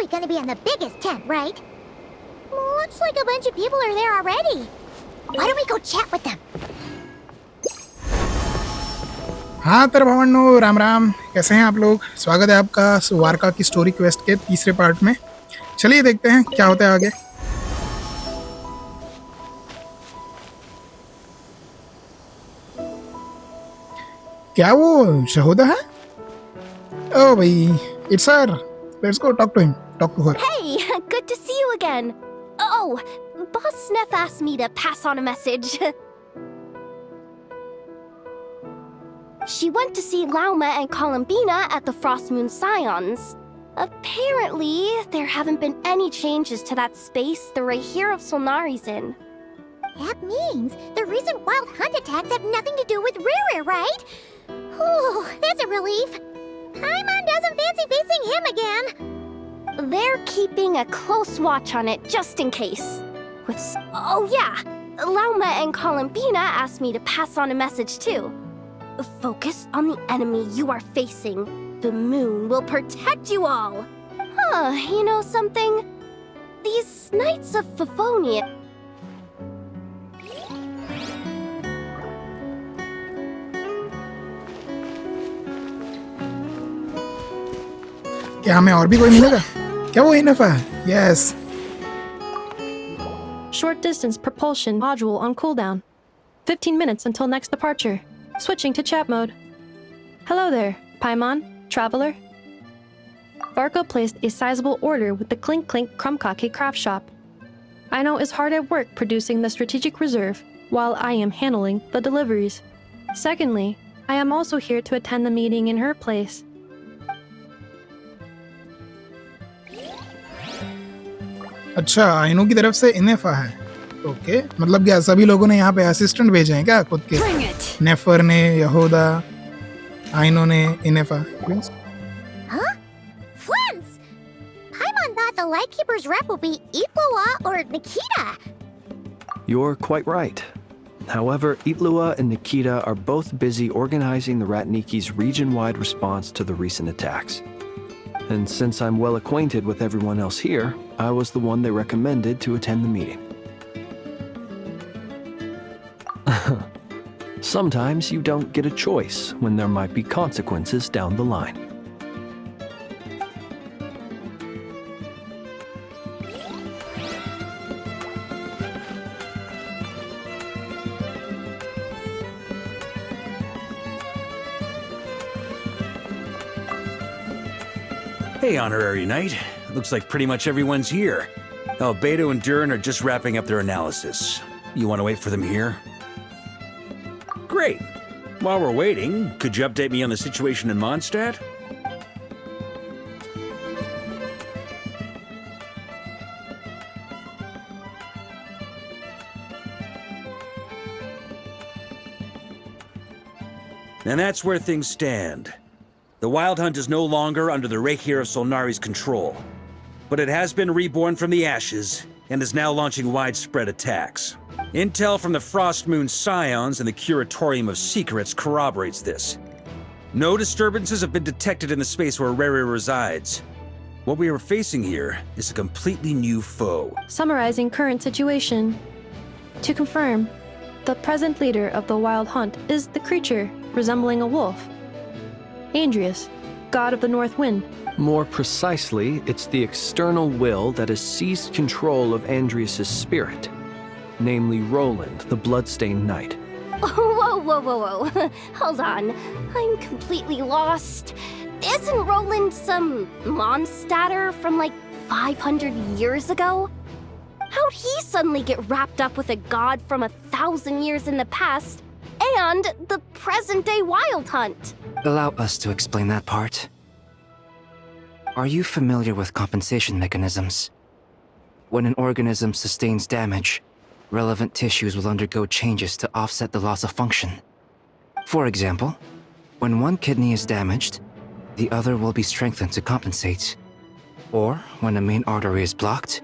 gonna be in the biggest tent, right? Looks like a bunch of people are there already. Why don't we go chat with them? हाँ तर भवन्नो राम राम, कैसे हैं आप लोग। स्वागत है आपका वारका की स्टोरी क्वेस्ट के तीसरे पार्ट में। चलिए देखते हैं क्या होता है आगे। क्या वो शहोदा है? ओ भाई, it's her. Let's go talk to him, talk to her. Hey, good to see you again. Oh, Boss Sneff asked me to pass on a message. She went to see Lauma and Columbina at the Frost Moon Scions. Apparently, there haven't been any changes to that space the Rahir of Solnari's in. That means the recent wild hunt attacks have nothing to do with Riri, right? Whew, that's a relief. Paimon doesn't fancy facing him again. They're keeping a close watch on it just in case. Oh yeah, Lauma and Columbina asked me to pass on a message too. Focus on the enemy you are facing. The moon will protect you all. You know something? These Knights of Favonian... क्या हमें और भी कोई मिलेगा? क्या वो enough है? Yes. Short distance propulsion module on cooldown. 15 minutes until next departure. Switching to chat mode. Hello there, Paimon, traveler. VARKA placed a sizable order with the Clink Clink Krumkake craft shop. I know is hard at work producing the strategic reserve while I am handling the deliveries. Secondly, I am also here to attend the meeting in her place. अच्छा, आइनो की तरफ से इनेफा है। Okay, मतलब क्या सभी लोगों ने यहाँ पे असिस्टेंट भेजे हैं क्या खुद के? नेफर ने, यहूदा, आइनो ने, इनेफा। Huh? Flins! Paimon thought the Lightkeeper's rep would be Itlua or Nikita. You're quite right. However, Itlua and Nikita are both busy organizing the Ratniki's region-wide response to the recent attacks. And since I'm well acquainted with everyone else here, I was the one they recommended to attend the meeting. Sometimes you don't get a choice when there might be consequences down the line. Hey, Honorary Knight. Looks like pretty much everyone's here. Beto and Durin are just wrapping up their analysis. You want to wait for them here? Great. While we're waiting, could you update me on the situation in Mondstadt? And that's where things stand. The Wild Hunt is no longer under the Rahir of Solnari's control, but it has been reborn from the ashes and is now launching widespread attacks. Intel from the Frost Moon Scions and the Curatorium of Secrets corroborates this. No disturbances have been detected in the space where Riri resides. What we are facing here is a completely new foe. Summarizing current situation. To confirm, the present leader of the Wild Hunt is the creature resembling a wolf. Andrius, god of the North Wind. More precisely, it's the external will that has seized control of Andrius' spirit, namely Roland, the Bloodstained Knight. Whoa. Hold on. I'm completely lost. Isn't Roland some Mondstadter from like 500 years ago? How'd he suddenly get wrapped up with a god from 1,000 years in the past and the present-day Wild Hunt? Allow us to explain that part. Are you familiar with compensation mechanisms? When an organism sustains damage, relevant tissues will undergo changes to offset the loss of function. For example, when one kidney is damaged, the other will be strengthened to compensate. Or when a main artery is blocked,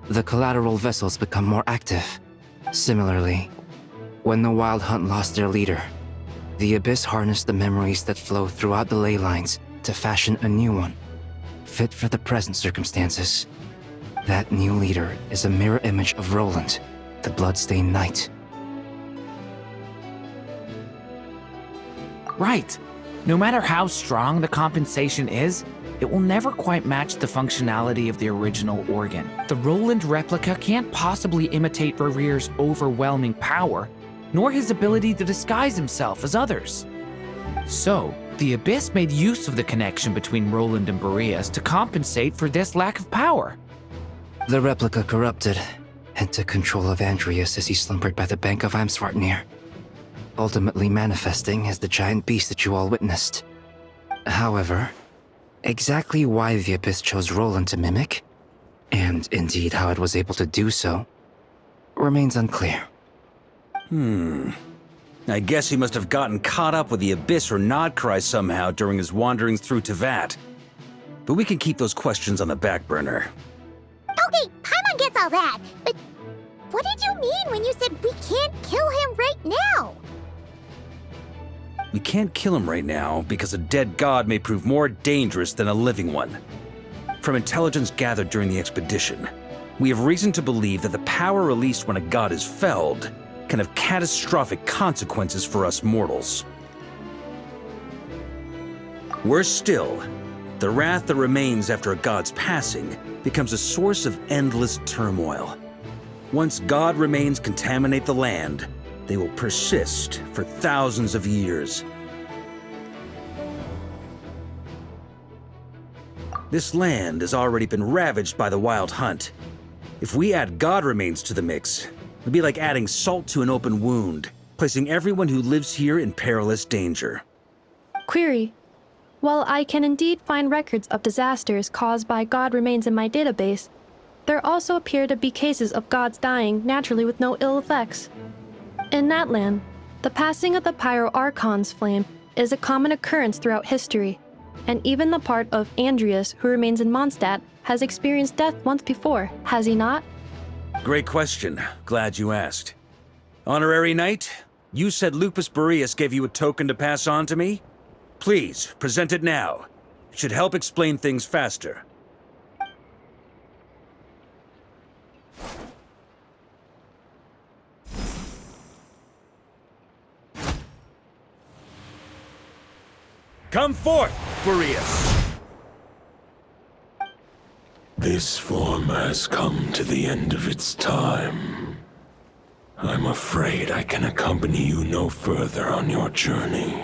the collateral vessels become more active. Similarly, when the Wild Hunt lost their leader, the Abyss harnessed the memories that flow throughout the ley lines to fashion a new one. fit for the present circumstances. That new leader is a mirror image of Roland, the Bloodstained Knight. Right. No matter how strong the compensation is, it will never quite match the functionality of the original organ. The Roland replica can't possibly imitate Rerear's overwhelming power, nor his ability to disguise himself as others. So, the Abyss made use of the connection between Roland and Boreas to compensate for this lack of power. The replica corrupted and took control of Andreas as he slumbered by the bank of Eimsvartnir, ultimately manifesting as the giant beast that you all witnessed. However, exactly why the Abyss chose Roland to mimic, and indeed how it was able to do so, remains unclear. I guess he must have gotten caught up with the Abyss or Nodcry somehow during his wanderings through Tevat. But we can keep those questions on the back burner. Okay, Paimon gets all that, but what did you mean when you said we can't kill him right now? We can't kill him right now because a dead god may prove more dangerous than a living one. From intelligence gathered during the expedition, we have reason to believe that the power released when a god is felled can have catastrophic consequences for us mortals. Worse still, the wrath that remains after a god's passing becomes a source of endless turmoil. Once god remains contaminate the land, they will persist for thousands of years. This land has already been ravaged by the Wild Hunt. If we add god remains to the mix, it'd be like adding salt to an open wound, placing everyone who lives here in perilous danger. Query. While I can indeed find records of disasters caused by god remains in my database, there also appear to be cases of gods dying naturally with no ill effects. In that land, the passing of the Pyro-Archon's flame is a common occurrence throughout history, and even the part of Andreas who remains in Mondstadt has experienced death once before, has he not? Great question. Glad you asked. Honorary Knight, you said Lupus Boreas gave you a token to pass on to me? Please, present it now. It should help explain things faster. Come forth, Boreas! This form has come to the end of its time. I'm afraid I can accompany you no further on your journey.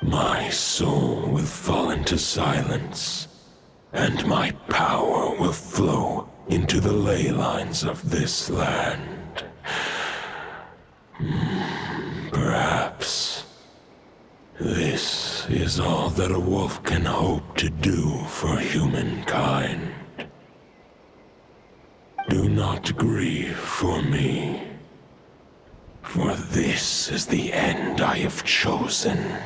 My soul will fall into silence, and my power will flow into the ley lines of this land. Perhaps this is all that a wolf can hope to do for humankind. Do not grieve for me, for this is the end I have chosen.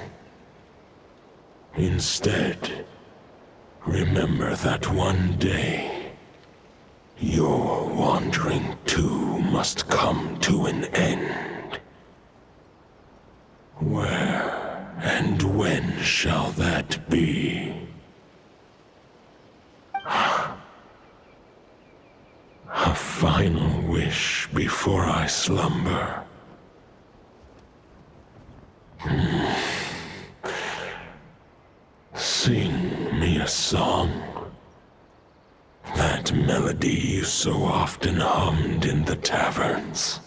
Instead, remember that one day, your wandering too must come to an end. Where and when shall that be? A final wish before I slumber. Sing me a song. That melody you so often hummed in the taverns.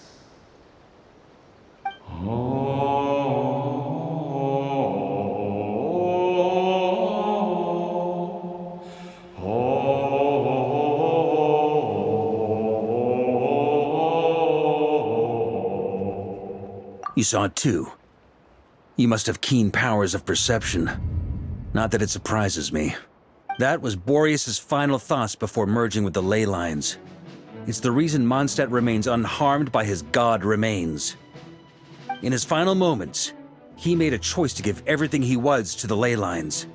You saw it too. You must have keen powers of perception. Not that it surprises me. That was Boreas' final thoughts before merging with the ley lines. It's the reason Mondstadt remains unharmed by his god remains. In his final moments, he made a choice to give everything he was to the ley lines.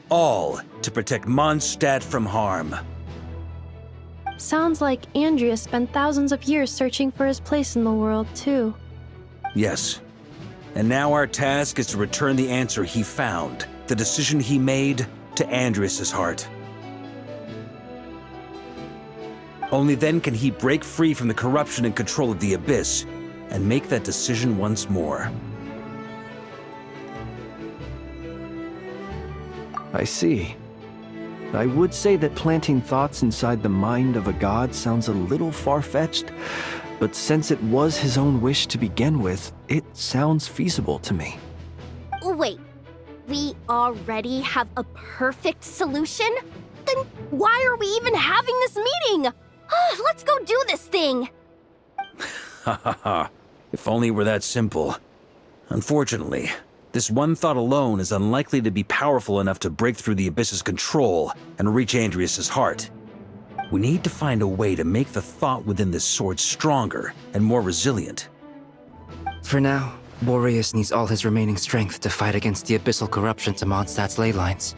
All to protect Mondstadt from harm. Sounds like Andreas spent thousands of years searching for his place in the world, too. Yes. And now our task is to return the answer he found, the decision he made, to Andrias' heart. Only then can he break free from the corruption and control of the Abyss and make that decision once more. I see. I would say that planting thoughts inside the mind of a god sounds a little far-fetched, but since it was his own wish to begin with, it sounds feasible to me. Wait, we already have a perfect solution? Then why are we even having this meeting? Let's go do this thing! Ha ha ha. If only it were that simple. Unfortunately, this one thought alone is unlikely to be powerful enough to break through the Abyss's control and reach Andrias' heart. We need to find a way to make the thought within this sword stronger and more resilient. For now, Boreas needs all his remaining strength to fight against the abyssal corruption to Mondstadt's ley lines.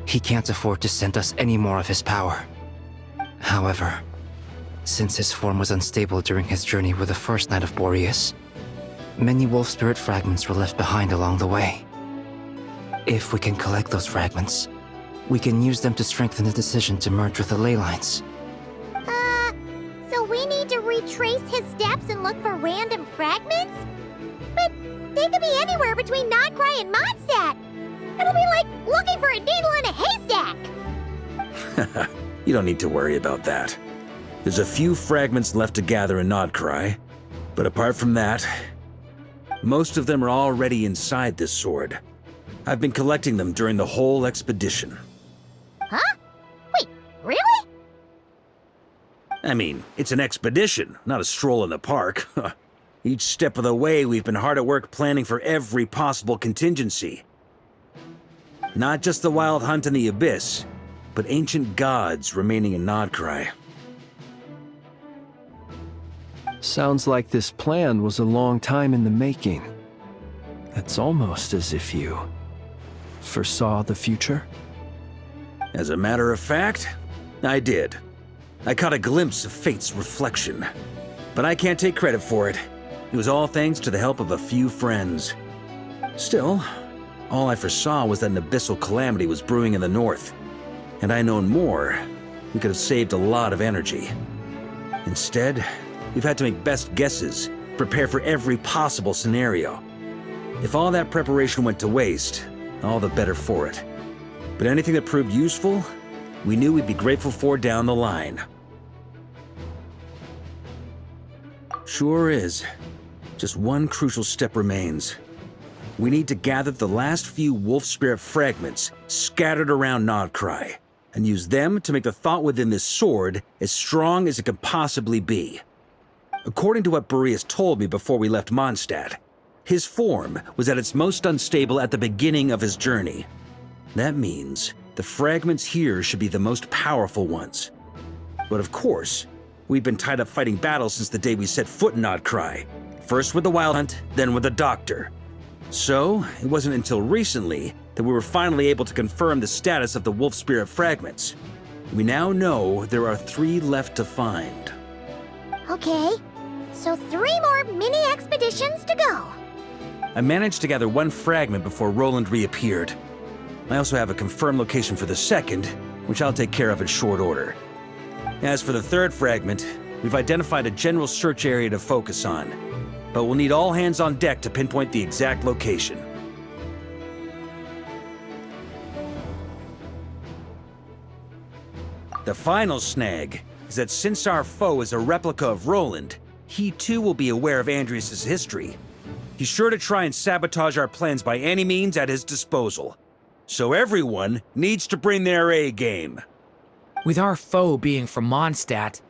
He can't afford to send us any more of his power. However, since his form was unstable during his journey with the first Knight of Boreas, many wolf spirit fragments were left behind along the way. If we can collect those fragments, we can use them to strengthen the decision to merge with the ley lines. So we need to retrace his steps and look for random fragments? But they could be anywhere between Nodcry and Mondstadt. It'll be like looking for a needle in a haystack. You don't need to worry about that. There's a few fragments left to gather in Nodcry, but apart from that, most of them are already inside this sword. I've been collecting them during the whole expedition. Huh? Wait, really? I mean, it's an expedition, not a stroll in the park. Each step of the way, we've been hard at work planning for every possible contingency. Not just the Wild Hunt in the Abyss, but ancient gods remaining in Nodcry. Sounds like this plan was a long time in the making. It's almost as if you foresaw the future. As a matter of fact, I did. I caught a glimpse of fate's reflection. But I can't take credit for it. It was all thanks to the help of a few friends. Still, all I foresaw was that an abyssal calamity was brewing in the north. Had I known more, we could have saved a lot of energy. Instead, we've had to make best guesses, prepare for every possible scenario. If all that preparation went to waste, all the better for it. But anything that proved useful, we knew we'd be grateful for down the line. Sure is. Just one crucial step remains. We need to gather the last few wolf spirit fragments scattered around Nodcry, and use them to make the thought within this sword as strong as it can possibly be. According to what Boreas told me before we left Mondstadt, his form was at its most unstable at the beginning of his journey. That means the fragments here should be the most powerful ones. But of course, we've been tied up fighting battles since the day we set foot in Nodcry, first with the Wild Hunt, then with the Doctor. So, it wasn't until recently that we were finally able to confirm the status of the wolf spirit fragments. We now know there are 3 left to find. Okay, so 3 more mini expeditions to go. I managed to gather 1 fragment before Roland reappeared. I also have a confirmed location for the second, which I'll take care of in short order. As for the 3rd fragment, we've identified a general search area to focus on, but we'll need all hands on deck to pinpoint the exact location. The final snag is that since our foe is a replica of Roland, he too will be aware of Andrias' history. He's sure to try and sabotage our plans by any means at his disposal. So everyone needs to bring their A game. With our foe being from Mondstadt,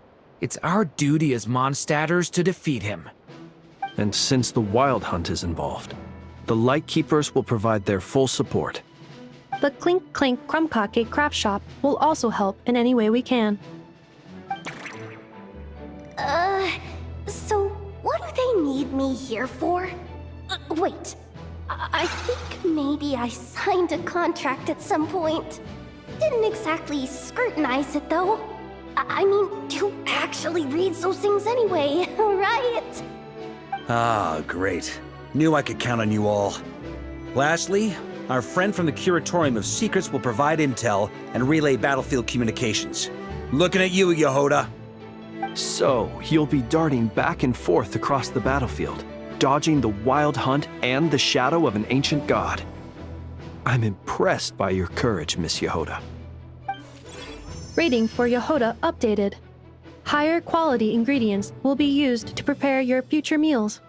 it's our duty as Mondstadters to defeat him. And since the Wild Hunt is involved, the Lightkeepers will provide their full support. The Clink Clink Crumb-Cake Craft Shop will also help in any way we can. So what do they need me here for? Wait, I think maybe I signed a contract at some point. Didn't exactly scrutinize it though. I mean, who actually reads those things anyway, right? Ah, great. Knew I could count on you all. Lastly, Our friend from the Curatorium of Secrets will provide intel and relay battlefield communications. Looking at you, Yehoda. So, you'll be darting back and forth across the battlefield, dodging the wild hunt and the shadow of an ancient god. I'm impressed by your courage, Miss Yehoda. Rating for Yehoda updated. Higher quality ingredients will be used to prepare your future meals.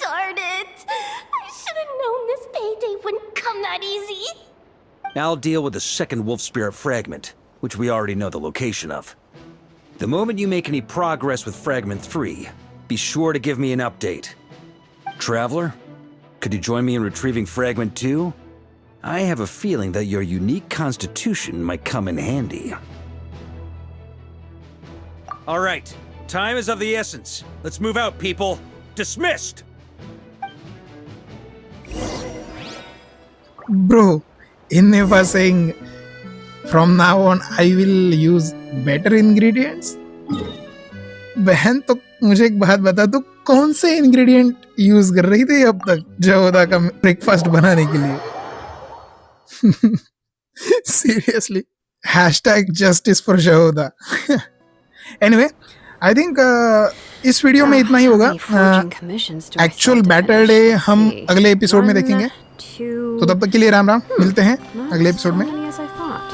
Darn it! I should have known this payday wouldn't come that easy. I'll deal with the second wolf spirit fragment, which we already know the location of. The moment you make any progress with Fragment 3, be sure to give me an update. Traveler, could you join me in retrieving Fragment 2? I have a feeling that your unique constitution might come in handy. All right, time is of the essence. Let's move out, people. Dismissed! Bro, Innefa saying, from now on I will use better ingredients. बहन तो मुझे एक बात बता, तू कौन से ingredient use कर रही थी अब तक जहोदा का ब्रेकफास्ट बनाने के लिए? Seriously, #justice for Jahoda. Anyway, I think इस वीडियो में इतना ही होगा. एक्चुअल बैटल डे हम अगले एपिसोड में देखेंगे. तो तब तक के लिए राम राम, मिलते हैं अगले एपिसोड में.